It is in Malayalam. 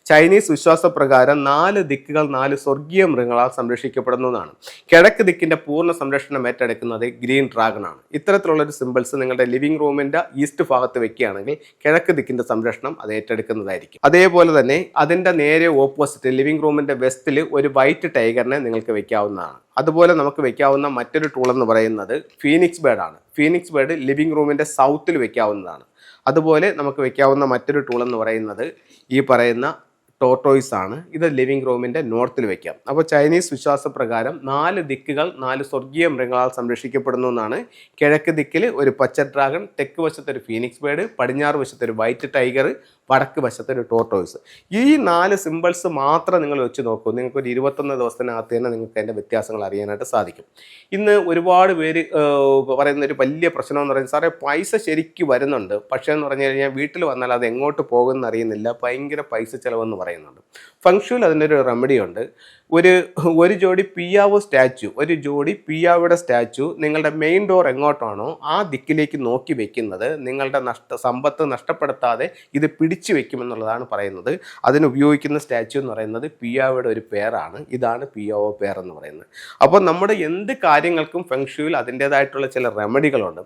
ചൈനീസ് വിശ്വാസപ്രകാരം 4 ദിക്കുകൾ 4 സ്വർഗീയ മൃഗങ്ങളാൽ സംരക്ഷിക്കപ്പെടുന്നതാണ്. കിഴക്ക് ദിക്കിന്റെ പൂർണ്ണ സംരക്ഷണം ഏറ്റെടുക്കുന്നത് ഗ്രീൻ ഡ്രാഗൺ ആണ്. ഇത്തരത്തിലുള്ള ഒരു സിമ്പിൾസ് നിങ്ങളുടെ ലിവിംഗ് റൂമിന്റെ ഈസ്റ്റ് ഭാഗത്ത് വെക്കുകയാണെങ്കിൽ കിഴക്ക് ദിക്കിന്റെ സംരക്ഷണം അത് ഏറ്റെടുക്കുന്നതായിരിക്കും. അതേപോലെ തന്നെ അതിന്റെ നേരെ ഓപ്പോസിറ്റ് ലിവിംഗ് റൂമിന്റെ വെസ്റ്റിൽ ഒരു വൈറ്റ് ടൈഗറിനെ നിങ്ങൾക്ക് വെക്കാവുന്നതാണ്. അതുപോലെ നമുക്ക് വെക്കാവുന്ന മറ്റൊരു ടൂൾ എന്ന് പറയുന്നത് ഫീനിക്സ് ബേർഡ് ആണ്. ഫീനിക്സ് ബേർഡ് ലിവിംഗ് റൂമിന്റെ സൗത്തിൽ വെക്കാവുന്നതാണ്. അതുപോലെ നമുക്ക് വെക്കാവുന്ന മറ്റൊരു ടൂൾ എന്ന് പറയുന്നത് ഈ പറയുന്ന ടോർട്ടോയ്സ് ആണ്. ഇത് ലിവിംഗ് റൂമിൻ്റെ നോർത്തിൽ വെക്കാം. അപ്പോൾ ചൈനീസ് വിശ്വാസപ്രകാരം 4 ദിക്കുകൾ 4 സ്വർഗീയ മൃഗങ്ങളാൽ സംരക്ഷിക്കപ്പെടുന്നു എന്നാണ്. കിഴക്ക് ദിക്കിൽ ഒരു പച്ച ഡ്രാഗൺ, തെക്ക് വശത്ത് ഒരു ഫീനിക്സ് ബേർഡ്, പടിഞ്ഞാറ് വശത്ത് ഒരു വൈറ്റ് ടൈഗർ, വടക്ക് വശത്ത് ഒരു ടോർട്ടോയ്സ്. ഈ 4 സിമ്പിൾസ് മാത്രം നിങ്ങൾ വെച്ച് നോക്കൂ. നിങ്ങൾക്ക് ഒരു 21 ദിവസത്തിനകത്ത് തന്നെ നിങ്ങൾക്ക് അതിൻ്റെ വ്യത്യാസങ്ങൾ അറിയാനായിട്ട് സാധിക്കും. ഇന്ന് ഒരുപാട് പേര് പറയുന്ന ഒരു വലിയ പ്രശ്നം എന്ന് പറയുന്നത്, സാറേ പൈസ ശരിക്കും വരുന്നുണ്ട്, പക്ഷേ എന്ന് പറഞ്ഞു കഴിഞ്ഞാൽ വീട്ടിൽ വന്നാൽ അത് എങ്ങോട്ട് പോകുമെന്ന് അറിയുന്നില്ല, ഭയങ്കര പൈസ ചിലവെന്ന് പറയുന്നുണ്ട്. ഫങ്ഷുവിൽ അതിൻ്റെ ഒരു റെമഡി ഉണ്ട്. ഒരു ജോഡി പിയാവോ സ്റ്റാച്ചു, ഒരു ജോഡി പിയാവോയുടെ സ്റ്റാച്ചു നിങ്ങളുടെ മെയിൻ ഡോർ എങ്ങോട്ടാണോ ആ ദിക്കിലേക്ക് നോക്കി വെക്കുന്നത് നിങ്ങളുടെ സമ്പത്ത് നഷ്ടപ്പെടുത്താതെ ഇത് പിടിച്ചു വെക്കുമെന്നുള്ളതാണ് പറയുന്നത്. അതിന് ഉപയോഗിക്കുന്ന സ്റ്റാച്ചു എന്ന് പറയുന്നത് പിയാവോയുടെ ഒരു പേരാണ്. ഇതാണ് പിയാവോ പേർ എന്ന് പറയുന്നത്. അപ്പോൾ നമ്മുടെ എന്ത് കാര്യങ്ങൾക്കും ഫെങ്ഷുവിൽ അതിൻ്റേതായിട്ടുള്ള ചില റെമഡികളുണ്ട്.